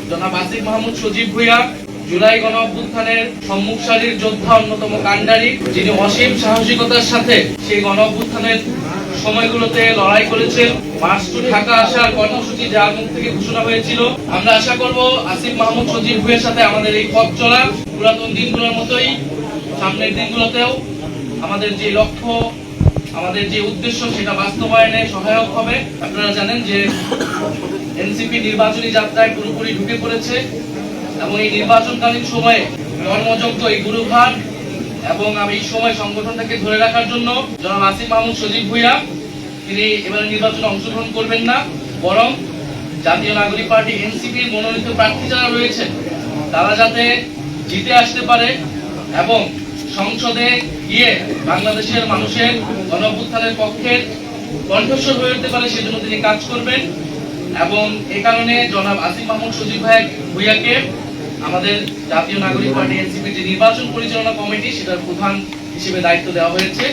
জনাব আসিফ মাহমুদ সজীব ভূঁইয়া জুলাই গণ অভ্যুত্থানের সম্মুখ সারির যোদ্ধা, অন্যতম কাণ্ডারী, যিনি অসীম সাহসিকতার সাথে সেই গণ অভ্যুত্থানের সময়গুলোতে লড়াই করেছেন। মার্চ টু ঢাকা আসার কর্মসূচি যার মুখ থেকে ঘোষণা হয়েছিল, আমরা আশা করব আসিফ মাহমুদ সজীব ভূঁইয়ার সাথে আমাদের এই পথ চলা পুরাতন দিনগুলোর মতোই সামনের দিনগুলোতেও আমাদের যে লক্ষ্য, আমাদের যে উদ্দেশ্য, সেটা বাস্তবায়নে সহায়ক হবে। আপনারা জানেন যে এনসিপি নির্বাচনী যাত্রায় পুরোপুরি ঢুকে পড়েছে এবং এই নির্বাচনকালীন সময়ে কর্মযজ্ঞ, এই গুরুভার এবং আমি এই সময় সংগঠনটাকে ধরে রাখার জন্য জনাব আসিফ মাহমুদ সজীব ভূঁইয়া তিনি এবারে নির্বাচনে অংশগ্রহণ করবেন না, বরং জাতীয় নাগরিক পার্টি এনসিপির মনোনীত প্রার্থী যারা রয়েছেন তারা যাতে জিতে আসতে পারে এবং সংসদে গিয়ে বাংলাদেশের মানুষের গণঅভ্যুত্থানের পক্ষের কণ্ঠস্বর হয়ে উঠতে পারে, সেজন্য তিনি কাজ করবেন। এবং এ কারণে জনাব আসিফ মাহমুদ সজীব ভূঁইয়াকে আমাদের জাতীয় নাগরিক পার্টি এনসিপির যে নির্বাচন পরিচালনা কমিটি, সেটার প্রধান হিসেবে দায়িত্ব দেওয়া হয়েছে।